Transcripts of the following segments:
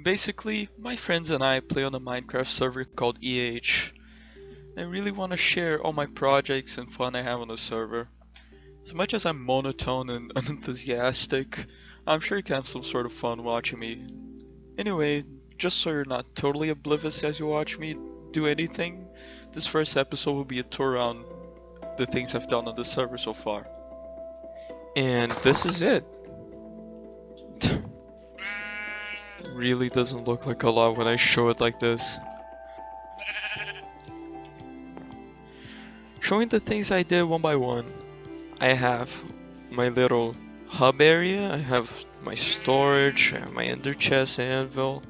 Basically, my friends and I play on a Minecraft server called EH. I really want to share all my projects and fun I have on the server. As much as I'm monotone and unenthusiastic, I'm sure you can have some sort of fun watching me. Anyway, just so you're not totally oblivious as you watch me do anything, this first episode will be a tour around the things I've done on the server so far. And this is it. Really doesn't look like a lot when I show it like this. Showing the things I did one by one. I have my little hub area, I have my storage, I have my ender chest, anvil,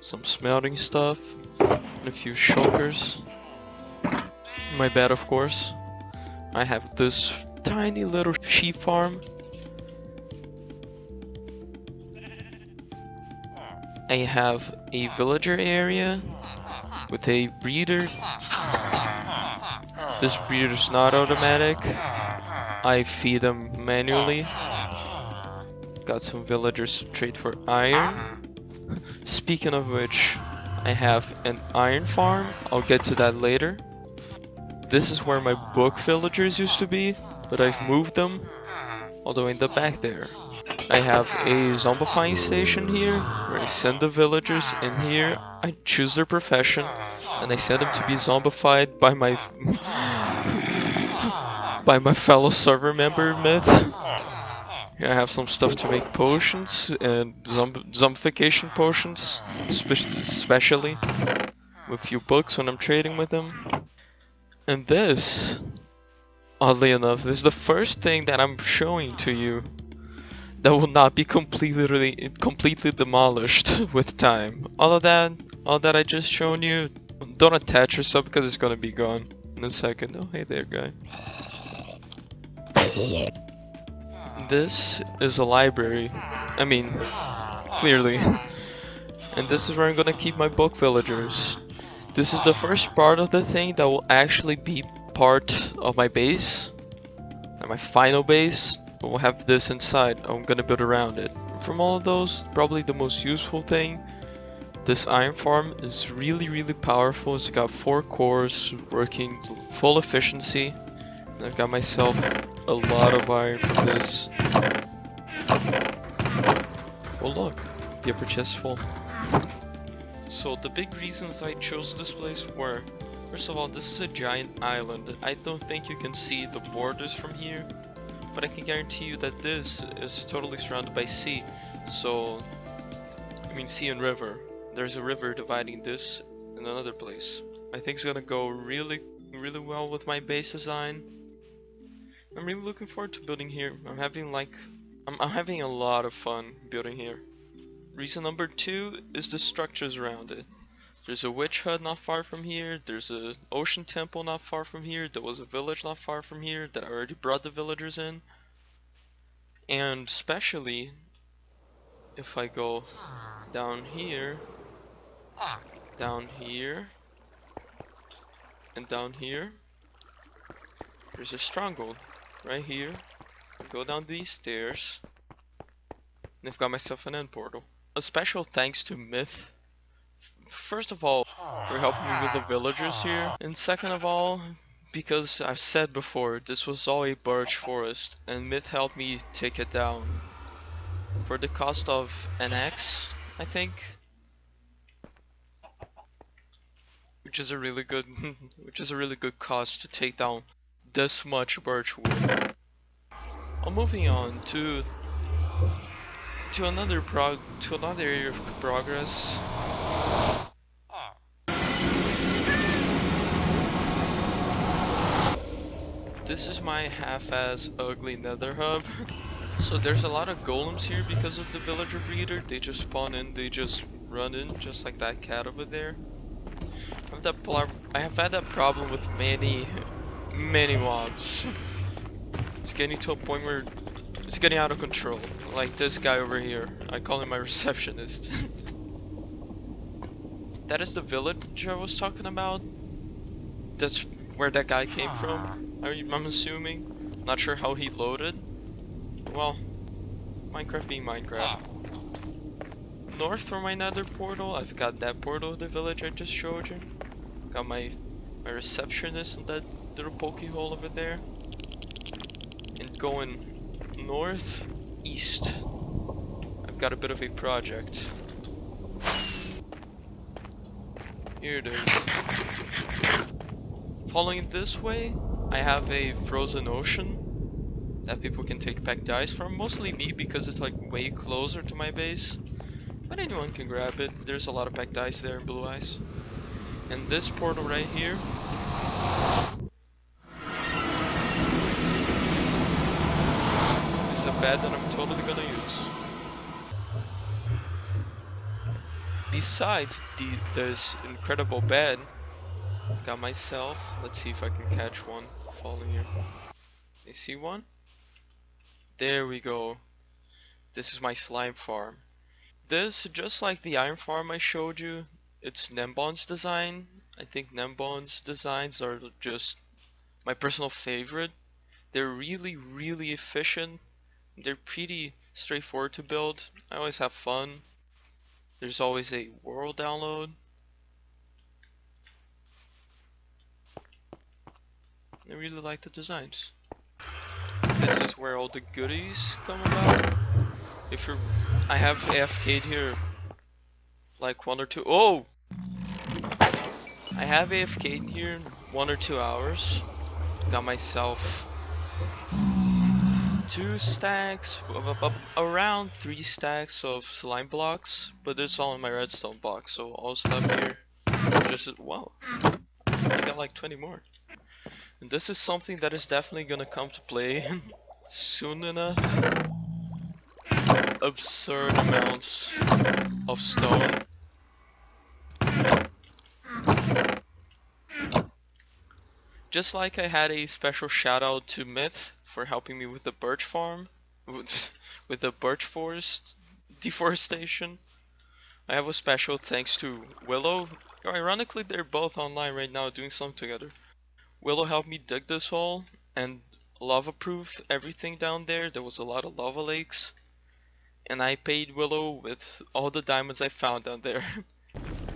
some smelting stuff, and a few shulkers. My bed, of course. I have this tiny little sheep farm. I have a villager area with a breeder. This breeder's not automatic. I feed them manually. Got some villagers to trade for iron. Speaking of which, I have an iron farm. I'll get to that later. This is where my book villagers used to be, but I've moved them all the way in the back there. I have a zombifying station here, where I send the villagers in here. I choose their profession, and I send them to be zombified by my by my fellow server member Myth. Here I have some stuff to make potions and zombification potions, especially with a few books when I'm trading with them. And this, oddly enough, this is the first thing that I'm showing to you that will not be completely demolished with time. All that I just shown you, don't attach yourself because it's gonna be gone in a second. Oh, hey there, guy. This is a library. I mean, clearly. And this is where I'm gonna keep my book villagers. This is the first part of the thing that will actually be part of my base. And my final base will have this inside. I'm gonna build around it. From all of those, probably the most useful thing, this iron farm is really powerful. It's got 4 cores working full efficiency. And I've got myself a lot of iron from this. Oh look, the upper chest full. So the big reasons I chose this place were, first of all, this is a giant island. I don't think you can see the borders from here, but I can guarantee you that this is totally surrounded by sea. So, I mean sea and river. There's a river dividing this and another place. I think it's gonna go really well with my base design. I'm really looking forward to building here. I'm having a lot of fun building here. Reason number 2 is the structures around it. There's a witch hut not far from here, there's an ocean temple not far from here, there was a village not far from here that I already brought the villagers in. And especially, if I go down here, and down here, there's a stronghold right here. Go down these stairs, and I've got myself an end portal. A special thanks to Myth, first of all, for helping me with the villagers here, and second of all, because I've said before, this was all a birch forest, and Myth helped me take it down. For the cost of an axe, I think. Which is a really good cost to take down this much birch wood. I'm moving on to another area of progress. This is my half-ass ugly nether hub. So there's a lot of golems here because of the villager breeder. They just spawn in, they just run in, just like that cat over there. I have had that problem with many mobs. It's getting to a point where it's getting out of control. Like this guy over here. I call him my receptionist. That is the village I was talking about. That's where that guy came from, I'm assuming. Not sure how he loaded. Well, Minecraft being Minecraft. north from my nether portal, I've got that portal of the village I just showed you. Got my receptionist in that little pokey hole over there. And going north, east, I've got a bit of a project. Here it is. Following this way, I have a frozen ocean that people can take packed ice from. Mostly me because it's like way closer to my base. But anyone can grab it. There's a lot of packed ice there in blue ice. And this portal right here is a bed that I'm totally gonna use. Besides this incredible bed, got myself, let's see if I can catch one falling here. You see one? There we go. This is my slime farm. This, just like the iron farm I showed you, it's Nembon's design. I think Nembon's designs are just my personal favorite. They're really, really efficient. They're pretty straightforward to build. I always have fun. There's always a world download. I really like the designs. This is where all the goodies come about. If you're, I have AFK'd here like 1 or 2. Oh! I have AFK'd here in 1 or 2 hours. Got myself 2 stacks, around 3 stacks of slime blocks, but it's all in my redstone box, so all that's left here just, wow, I got like 20 more. And this is something that is definitely gonna come to play soon enough. Absurd amounts of stone. Just like I had a special shout out to Myth for helping me with the birch farm, with the birch forest deforestation. I have a special thanks to Willow. Ironically, they're both online right now doing something together. Willow helped me dig this hole and lava-proofed everything down there. There was a lot of lava lakes. And I paid Willow with all the diamonds I found down there.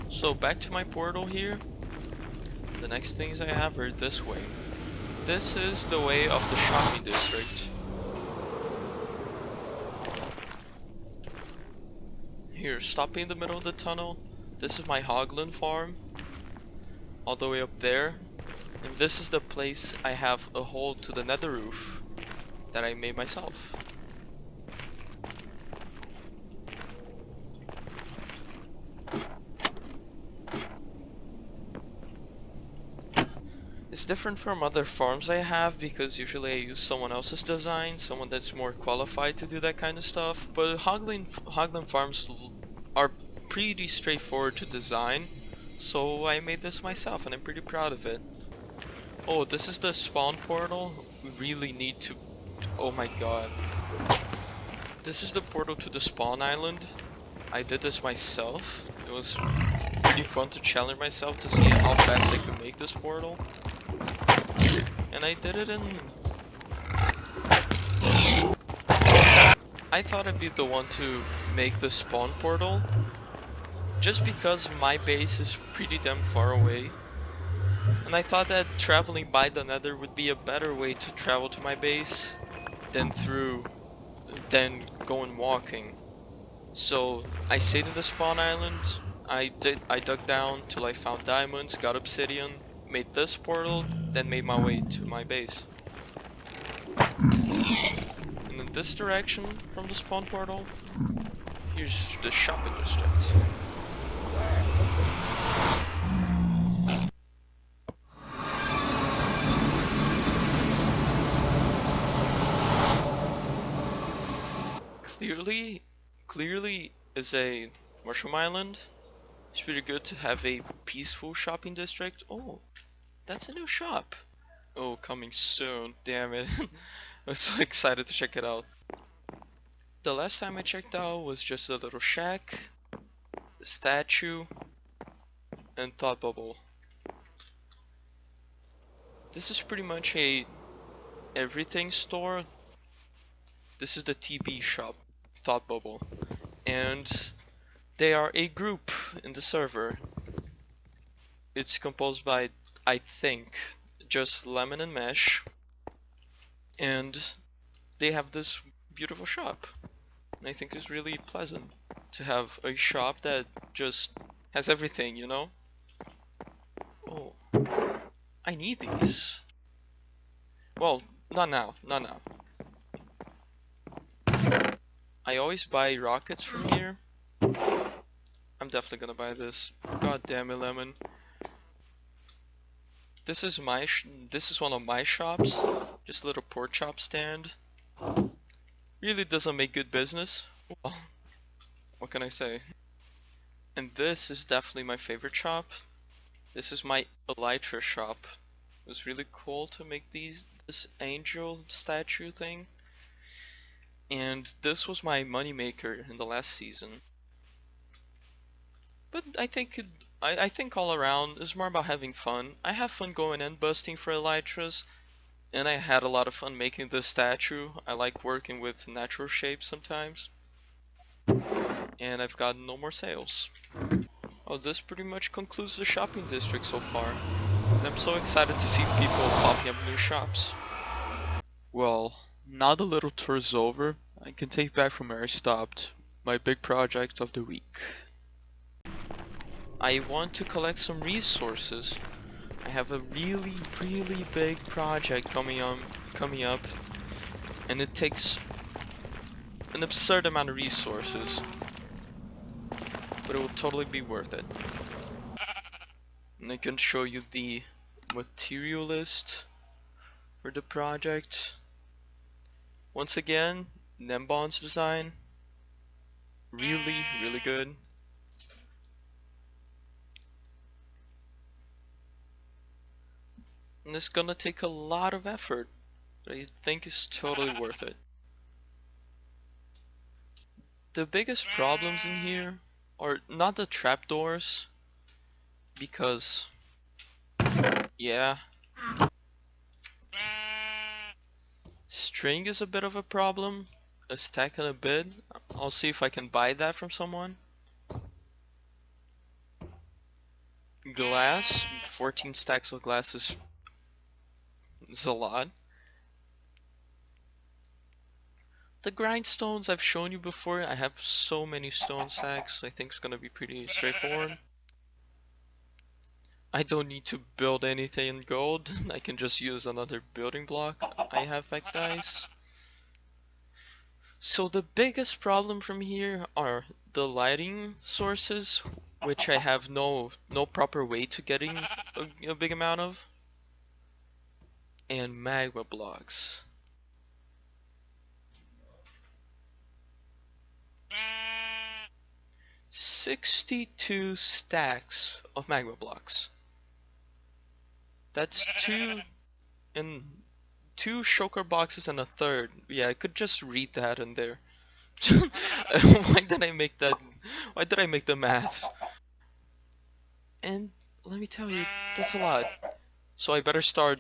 So back to my portal here. The next things I have are this way. This is the way of the shopping district. Here, stopping in the middle of the tunnel. This is my Hoglin farm. All the way up there. And this is the place I have a hole to the nether roof that I made myself. It's different from other farms I have because usually I use someone else's design, someone that's more qualified to do that kind of stuff, but Hoglin farms are pretty straightforward to design, so I made this myself and I'm pretty proud of it. Oh, this is the spawn portal. We really need to... Oh my god. This is the portal to the spawn island. I did this myself. It was pretty fun to challenge myself to see how fast I could make this portal. And I did it in... I thought I'd be the one to make the spawn portal, just because my base is pretty damn far away. And I thought that traveling by the nether would be a better way to travel to my base than going walking. So I stayed in the spawn island, I dug down till I found diamonds, got obsidian, made this portal, then made my way to my base. And in this direction from the spawn portal, here's the shopping district. Clearly is a mushroom island. It's pretty good to have a peaceful shopping district. Oh, that's a new shop. Oh, coming soon. Damn it. I'm so excited to check it out. The last time I checked out was just a little shack, a statue, and thought bubble. This is pretty much a everything store. This is the TB shop, thought bubble. And They are a group in the server. It's composed by, I think, just Lemon and Mesh, and they have this beautiful shop. And I think it's really pleasant to have a shop that just has everything, you know? Oh, I need these. Well, not now, not now. I always buy rockets from here. I'm definitely gonna buy this. God damn it, Lemon. This is this is one of my shops. Just a little pork chop stand. Really doesn't make good business. Well, what can I say? And this is definitely my favorite shop. This is my Elytra shop. It was really cool to make this angel statue thing. And this was my moneymaker in the last season. But I think all around it's more about having fun. I have fun going and busting for Elytras, and I had a lot of fun making this statue. I like working with natural shapes sometimes. And I've got no more sales. Oh, this pretty much concludes the shopping district so far. And I'm so excited to see people popping up new shops. Well, now the little tour is over, I can take back from where I stopped. My big project of the week. I want to collect some resources. I have a really big project coming up, and it takes an absurd amount of resources. But it will totally be worth it. And I can show you the material list for the project. Once again, Nembon's design. Really good. And it's gonna take a lot of effort, but I think it's totally worth it. The biggest problems in here are not the trapdoors, because, yeah, string is a bit of a problem. A stack and a bit. I'll see if I can buy that from someone. Glass, 14 stacks of glass is a lot. The grindstones I've shown you before. I have so many stone stacks. I think it's gonna be pretty straightforward. I don't need to build anything in gold. I can just use another building block. I have back dice. So the biggest problem from here are the lighting sources, which I have no proper way to getting a big amount of, and magma blocks. $62 stacks of magma blocks. That's two shulker boxes and a third. Yeah, I could just read that in there. Why did I make that? Why did I make the math? And let me tell you, that's a lot. So I better stop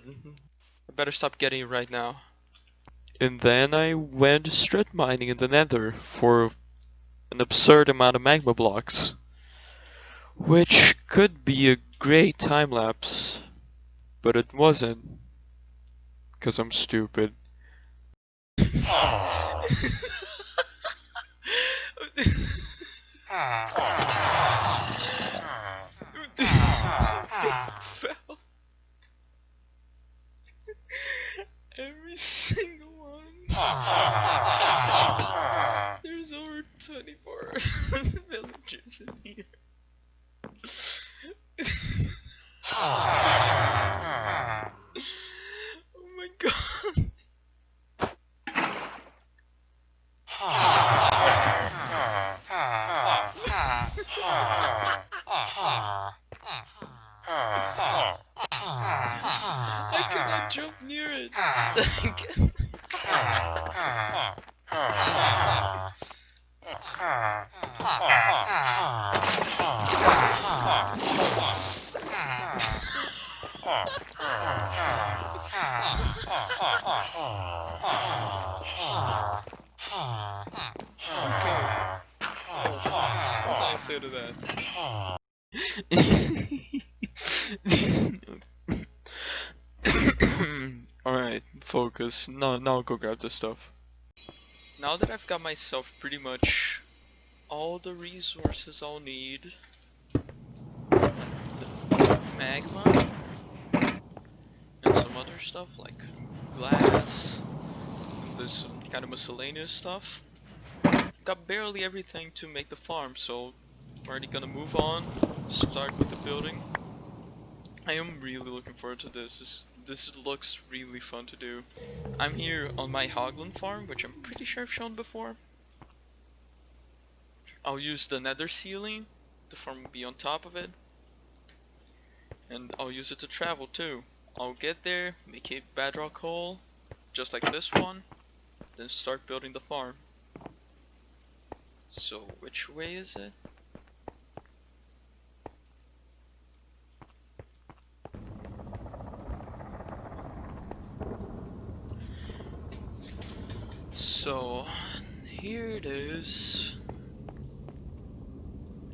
getting it right now. And then I went strip mining in the nether for an absurd amount of magma blocks. Which could be a great time lapse, but it wasn't. Because I'm stupid. They fell. Every single one. There's over 24 villagers in here. Oh my god. I cannot jump near it. say to that? Alright, focus. Now go grab the stuff. Now that I've got myself pretty much all the resources I'll need, the magma, and some other stuff like glass, and there's some kind of miscellaneous stuff. Got barely everything to make the farm, so I'm already gonna move on, start with the building. I am really looking forward to this. This looks really fun to do. I'm here on my Hogland farm, which I'm pretty sure I've shown before. I'll use the nether ceiling, the farm will be on top of it, and I'll use it to travel too. I'll get there, make a bedrock hole, just like this one, then start building the farm. So which way is it? So here it is.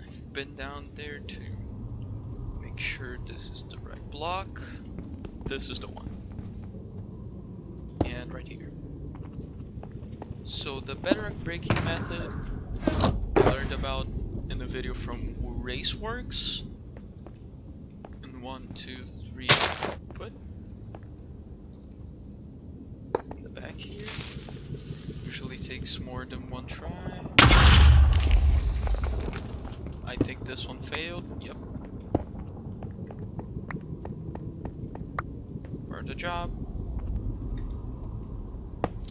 I've been down there to make sure this is the right block. This is the one. And right here. So the bedrock breaking method I learned about in a video from Raceworks. And 1, 2, 3, put in the back here. Usually takes more than one try. I think this one failed. Yep. Part of the job.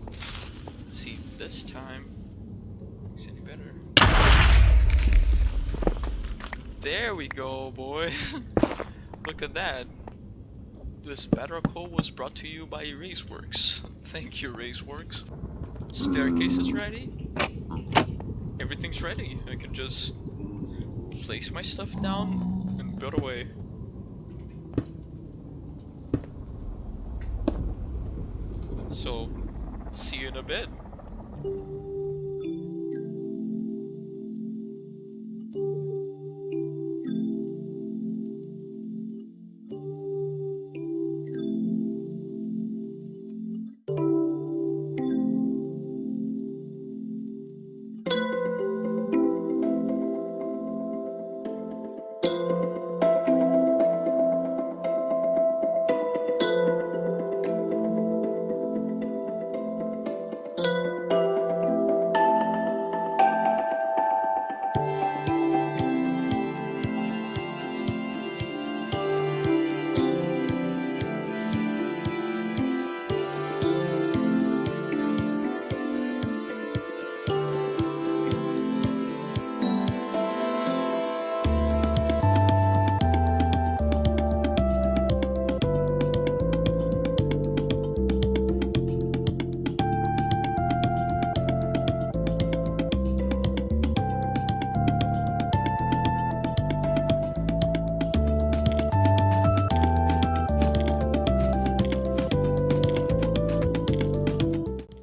Let's see if this time it's any better. There we go, boys. Look at that. This bedrock hole was brought to you by Raceworks. Thank you, Raceworks. Staircase is ready. Everything's ready. I can just place my stuff down and build away. So, see you in a bit.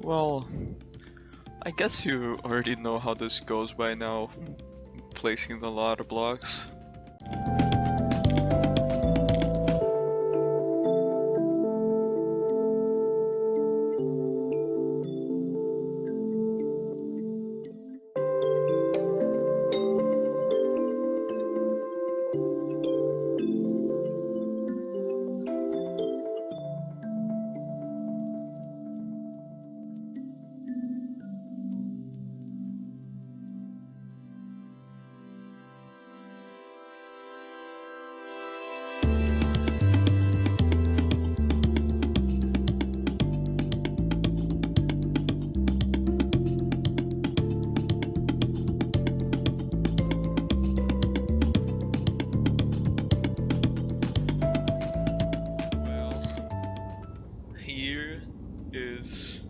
Well, I guess you already know how this goes by now, placing a lot of blocks. Here is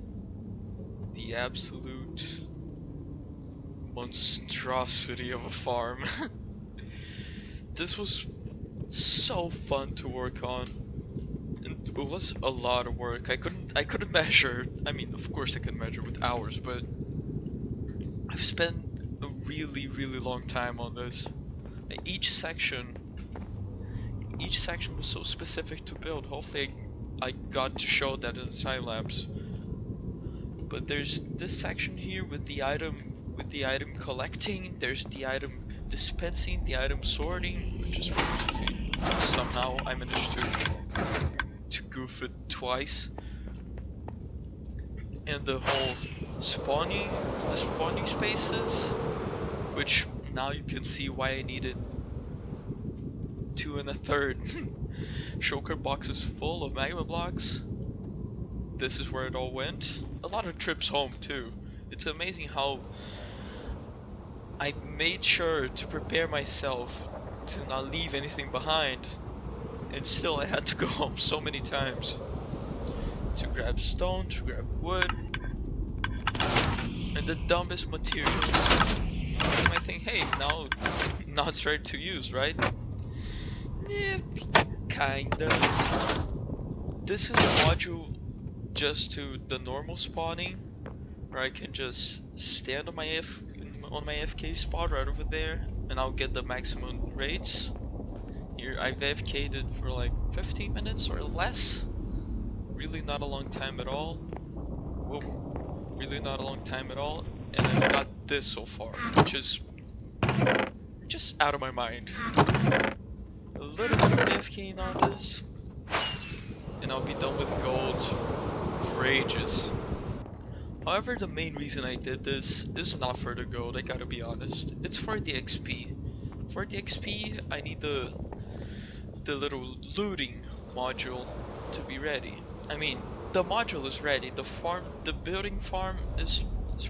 the absolute monstrosity of a farm. This was so fun to work on. And it was a lot of work. I couldn't measure. I mean, of course I can measure with hours, but I've spent a really long time on this. Each section was so specific to build. Hopefully I got to show that in the time lapse. But there's this section here with the item collecting, there's the item dispensing, the item sorting, which is pretty easy. Somehow I managed to goof it twice. And the whole the spawning spaces, which now you can see why I needed 2 1/3 shulker boxes full of magma blocks. This is where it all went. A lot of trips home too. It's amazing how I made sure to prepare myself to not leave anything behind, and still I had to go home so many times to grab stone, to grab wood, and the dumbest materials. You might think, hey, now it's ready to use, right? Yeah, kinda. This is a module just to the normal spawning, where I can just stand on my AFK spot right over there, and I'll get the maximum rates. Here I've AFK'd it for like 15 minutes or less. Really not a long time at all. Whoa, really not a long time at all. And I've got this so far, which is just out of my mind. A little bit of AFKing on this, and I'll be done with gold for ages. However, the main reason I did this is not for the gold, I gotta be honest. It's for the XP. For the XP, I need the little looting module to be ready. I mean, the module is ready. The building farm is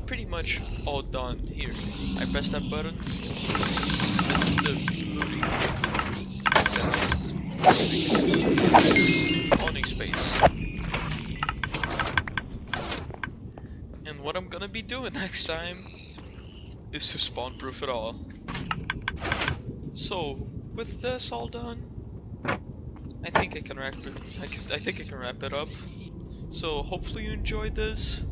pretty much all done. Here, I press that button. This is the looting setup. Owning space. And what I'm gonna be doing next time is to spawn proof it all. So, with this all done, I think I can wrap it up. So hopefully you enjoyed this.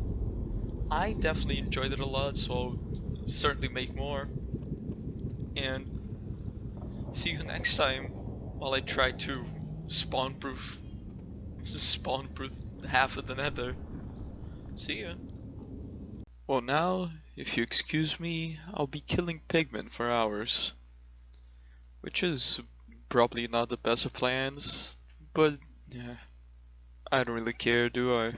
I definitely enjoyed it a lot, so I'll certainly make more. And see you next time while I try to spawn proof half of the nether. See ya. Well, now, if you excuse me, I'll be killing pigmen for hours. Which is probably not the best of plans, but yeah, I don't really care, do I?